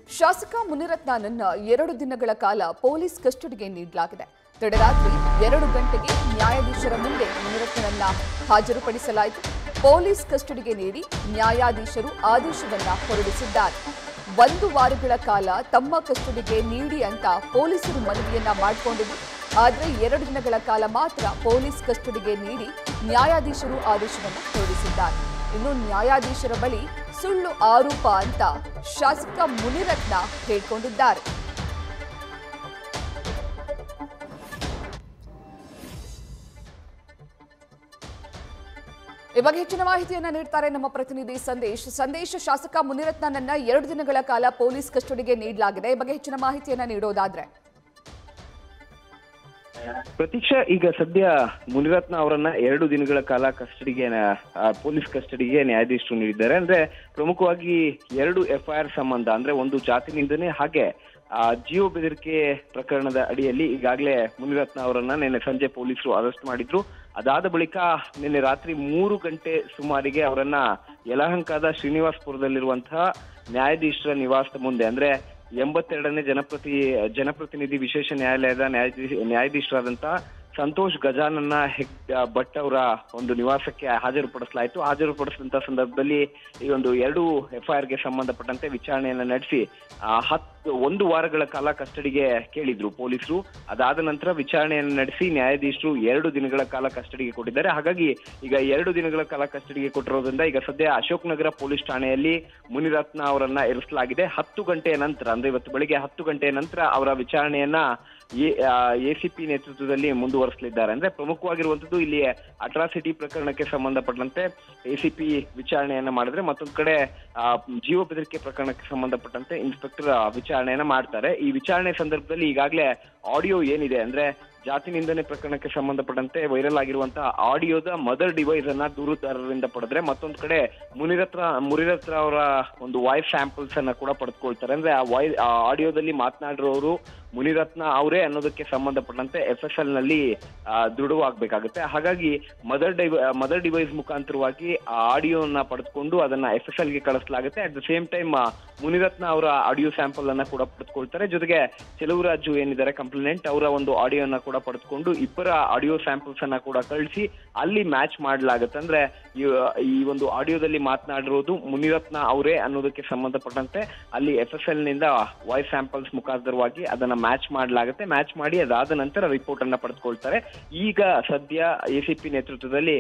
ಶಾಸಕ ಮುನಿರತ್ನನನ್ನ 2 ದಿನಗಳ ಕಾಲ ಪೊಲೀಸ್ ಕಸ್ಟಡಿಗೆ ನೀಡಲಾಗಿದೆ. ತಡರಾತ್ರಿ 2 ಗಂಟೆಗೆ ನ್ಯಾಯಾಧೀಶರ ಮುಂದೆ ಮುನಿರತ್ನನನ್ನ ಹಾಜರುಪಡಿಸಲಾಯಿತು. ಪೊಲೀಸ್ ಕಸ್ಟಡಿಗೆ ನೀಡಿ ನ್ಯಾಯಾಧೀಶರು ಆದೇಶವನ್ನ ಹೊರಡಿಸಿದ್ದಾರೆ. 1 ವಾರಗಳ ಕಾಲ ತಮ್ಮ ಕಸ್ಟಡಿಗೆ ನೀಡಿ ಅಂತ ಪೊಲೀಸರು ಮನವಿಯನ್ನ ಮಾಡಿಕೊಂಡಿದ್ದು, ಆದರೆ 2 ದಿನಗಳ ಕಾಲ ಮಾತ್ರ ಪೊಲೀಸ್ ಕಸ್ಟಡಿಗೆ ನೀಡಿ ನ್ಯಾಯಾಧೀಶರು ಆದೇಶವನ್ನು ಹೊರಡಿಸಿದ್ದಾರೆ. ಇನ್ನು ನ್ಯಾಯಾಧೀಶರ ಬಳಿ ಸುಳ್ಳು ಆರೋಪ ಅಂತ ಶಾಸಕ ಮುನಿರತ್ನ ಹೇಳಿಕೊಂಡಿದ್ದಾರೆ. ಈ ಬಗ್ಗೆ ಹೆಚ್ಚಿನ ಮಾಹಿತಿಯನ್ನ ನೀಡ್ತಾರೆ ನಮ್ಮ ಪ್ರತಿನಿಧಿ ಸಂದೇಶ್. ಶಾಸಕ ಮುನಿರತ್ನನನ್ನ 2 ದಿನಗಳ ಕಾಲ ಪೊಲೀಸ್ ಕಸ್ಟಡಿಗೆ ನೀಡಲಾಗಿದೆ. ಈ ಬಗ್ಗೆ ಹೆಚ್ಚಿನ ಮಾಹಿತಿಯನ್ನ ನೀಡೋದಾದ್ರೆ ಪ್ರತೀಕ್ಷಾ, ಈಗ ಸದ್ಯ ಮುನಿರತ್ನ ಅವರನ್ನ 2 ದಿನಗಳ ಕಾಲ ಪೊಲೀಸ್ ಕಸ್ಟಡಿಗೆ ನ್ಯಾಯಾಧೀಶರು ನೀಡಿದ್ದಾರೆ. ಅಂದ್ರೆ ಪ್ರಮುಖವಾಗಿ 2 FIR ಸಂಬಂಧ, ಅಂದ್ರೆ ಒಂದು ಜಾತಿ ನಿಂದನೆ ಹಾಗೆ ಜೀವ ಬೆದರಿಕೆ ಪ್ರಕರಣದ ಅಡಿಯಲ್ಲಿ ಈಗಾಗಲೇ ಮುನಿರತ್ನ ಅವರನ್ನ ನಿನ್ನೆ ಸಂಜೆ ಪೊಲೀಸರು ಅರೆಸ್ಟ್ ಮಾಡಿದ್ರು. ಅದಾದ ಬಳಿಕ ನಿನ್ನೆ ರಾತ್ರಿ 3 ಗಂಟೆ ಸುಮಾರಿಗೆ ಅವರನ್ನ ಯಲಹಂಕದ ಶ್ರೀನಿವಾಸಪುರದಲ್ಲಿರುವಂತಹ ನ್ಯಾಯಾಧೀಶರ ನಿವಾಸದ ಮುಂದೆ, ಅಂದ್ರೆ 82ನೇ ಜನಪ್ರತಿನಿಧಿ ವಿಶೇಷ ನ್ಯಾಯಾಲಯದ ನ್ಯಾಯಾಧೀಶರಾದಂತಹ ಸಂತೋಷ್ ಗಜಾನನ ಭಟ್ ಅವರ ಒಂದು ನಿವಾಸಕ್ಕೆ ಹಾಜರುಪಡಿಸಿದಂತ ಸಂದರ್ಭದಲ್ಲಿ ಈ ಒಂದು 2 FIRಗೆ ಸಂಬಂಧಪಟ್ಟಂತೆ ವಿಚಾರಣೆಯನ್ನ ನಡೆಸಿ 1 ವಾರಗಳ ಕಾಲ ಕಸ್ಟಡಿಗೆ ಕೇಳಿದ್ರು ಪೊಲೀಸರು. ಅದಾದ ನಂತರ ವಿಚಾರಣೆಯನ್ನು ನಡೆಸಿ ನ್ಯಾಯಾಧೀಶರು 2 ದಿನಗಳ ಕಾಲ ಕಸ್ಟಡಿಗೆ ಕೊಟ್ಟಿದ್ದಾರೆ. ಹಾಗಾಗಿ ಈಗ 2 ದಿನಗಳ ಕಾಲ ಕಸ್ಟಡಿಗೆ ಕೊಟ್ಟಿರೋದ್ರಿಂದ ಈಗ ಸದ್ಯ ಅಶೋಕ್ ನಗರ ಪೊಲೀಸ್ ಠಾಣೆಯಲ್ಲಿ ಮುನಿರತ್ನ ಅವರನ್ನ ಇರಿಸಲಾಗಿದೆ. 10 ಗಂಟೆಯ ನಂತರ, ಅಂದ್ರೆ ಇವತ್ತು ಬೆಳಿಗ್ಗೆ 10 ಗಂಟೆಯ ನಂತರ ಅವರ ವಿಚಾರಣೆಯನ್ನ ACP ನೇತೃತ್ವದಲ್ಲಿ ಮುಂದುವರಿಸಲಿದ್ದಾರೆ. ಅಂದ್ರೆ ಪ್ರಮುಖವಾಗಿರುವಂತದ್ದು ಇಲ್ಲಿ ಅಟ್ರಾಸಿಟಿ ಪ್ರಕರಣಕ್ಕೆ ಸಂಬಂಧಪಟ್ಟಂತೆ ACP ವಿಚಾರಣೆಯನ್ನ ಮಾಡಿದ್ರೆ, ಮತ್ತೊಂದು ಕಡೆ ಜೀವ ಬೆದರಿಕೆ ಪ್ರಕರಣಕ್ಕೆ ಸಂಬಂಧಪಟ್ಟಂತೆ ಇನ್ಸ್ಪೆಕ್ಟರ್ ವಿಚಾರಣೆಯನ್ನ ಮಾಡ್ತಾರೆ. ಈ ವಿಚಾರಣೆ ಸಂದರ್ಭದಲ್ಲಿ ಈಗಾಗಲೇ ಆಡಿಯೋ ಏನಿದೆ, ಅಂದ್ರೆ ಜಾತಿ ನಿಂದನೆ ಪ್ರಕರಣಕ್ಕೆ ಸಂಬಂಧಪಟ್ಟಂತೆ ವೈರಲ್ ಆಗಿರುವಂತಹ ಆಡಿಯೋದ ಮದರ್ ಡಿವೈಸ್ ಅನ್ನ ದೂರುದಾರರಿಂದ ಪಡೆದ್ರೆ, ಮತ್ತೊಂದು ಕಡೆ ಮುನಿರತ್ನ ಅವರ ಒಂದು ವಾಯ್ಸ್ ಸ್ಯಾಂಪಲ್ಸ್ ಅನ್ನ ಕೂಡ ಪಡೆದುಕೊಳ್ತಾರೆ. ಅಂದ್ರೆ ಆ ಆಡಿಯೋದಲ್ಲಿ ಮಾತನಾಡಿರೋರು ಮುನಿರತ್ನ ಅವರೇ ಅನ್ನೋದಕ್ಕೆ ಸಂಬಂಧಪಟ್ಟಂತೆ FSL ನಲ್ಲಿ ದೃಢವಾಗಬೇಕಾಗುತ್ತೆ. ಹಾಗಾಗಿ ಮದರ್ ಡಿವೈಸ್ ಮುಖಾಂತರವಾಗಿ ಆ ಆಡಿಯೋನ ಪಡೆದುಕೊಂಡು ಅದನ್ನ FSLಗೆ ಕಳಿಸಲಾಗುತ್ತೆ. At the same time Munirathna ಅವರ ಆಡಿಯೋ ಸ್ಯಾಂಪಲ್ ಅನ್ನ ಕೂಡ ಪಡೆದುಕೊಳ್ತಾರೆ. ಜೊತೆಗೆ ಚೆಲುವರಾಜು ಏನಿದ್ದಾರೆ ಕಂಪ್ಲೇಂಟ್, ಅವರ ಒಂದು ಆಡಿಯೋನ ಕೂಡ ಪಡೆದುಕೊಂಡು ಇಬ್ಬರ ಆಡಿಯೋ ಸ್ಯಾಂಪಲ್ಸ್ ಅನ್ನ ಕೂಡ ಕಳಿಸಿ ಅಲ್ಲಿ ಮ್ಯಾಚ್ ಮಾಡಲಾಗುತ್ತೆ. ಅಂದ್ರೆ ಈ ಒಂದು ಆಡಿಯೋದಲ್ಲಿ ಮಾತನಾಡಿರೋದು ಮುನಿರತ್ನ ಅವರೇ ಅನ್ನೋದಕ್ಕೆ ಸಂಬಂಧಪಟ್ಟಂತೆ ಅಲ್ಲಿ FSL ನಿಂದ ವಾಯ್ಸ್ ಸ್ಯಾಂಪಲ್ಸ್ ಮುಖಾಂತರವಾಗಿ ಅದನ್ನ ಮ್ಯಾಚ್ ಮಾಡಲಾಗುತ್ತೆ. ಮ್ಯಾಚ್ ಮಾಡಿ ಅದಾದ ನಂತರ ರಿಪೋರ್ಟ್ ಅನ್ನ ಪಡೆದುಕೊಳ್ತಾರೆ. ಈಗ ಸದ್ಯ ACP ನೇತೃತ್ವದಲ್ಲಿ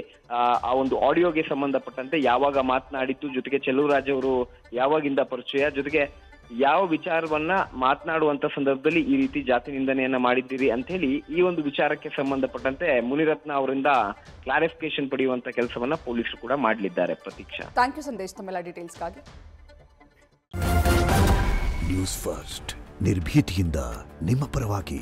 ಆ ಒಂದು ಆಡಿಯೋಗೆ ಸಂಬಂಧಪಟ್ಟಂತೆ ಯಾವಾಗ ಮಾತನಾಡಿದ್ದು, ಜೊತೆಗೆ ಚೆಲುವರಾಜ್ ಅವರು ಯಾವಾಗಿಂದ ಪರಿಚಯ, ಜೊತೆಗೆ ಯಾವ ವಿಚಾರವನ್ನ ಮಾತನಾಡುವಂತ ಸಂದರ್ಭದಲ್ಲಿ ಈ ರೀತಿ ಜಾತಿ ನಿಂದನೆಯನ್ನ ಮಾಡಿದ್ದೀರಿ ಅಂತ ಹೇಳಿ ಈ ಒಂದು ವಿಚಾರಕ್ಕೆ ಸಂಬಂಧಪಟ್ಟಂತೆ ಮುನಿರತ್ನ ಅವರಿಂದ ಕ್ಲಾರಿಫಿಕೇಶನ್ ಪಡೆಯುವಂತ ಕೆಲಸವನ್ನ ಪೊಲೀಸರು ಕೂಡ ಮಾಡಲಿದ್ದಾರೆ. ಪ್ರತೀಕ್ಷಾ, ಥ್ಯಾಂಕ್ ಯು ಸಂದೇಶ್, ತಮ್ಮೆಲ್ಲ ಡೀಟೇಲ್ಸ್ಗಾಗಿ. ನ್ಯೂಸ್ ಫಸ್ಟ್ ನಿರ್ಭೀತಿಯಿಂದ ನಿಮ್ಮ ಪರವಾಗಿ.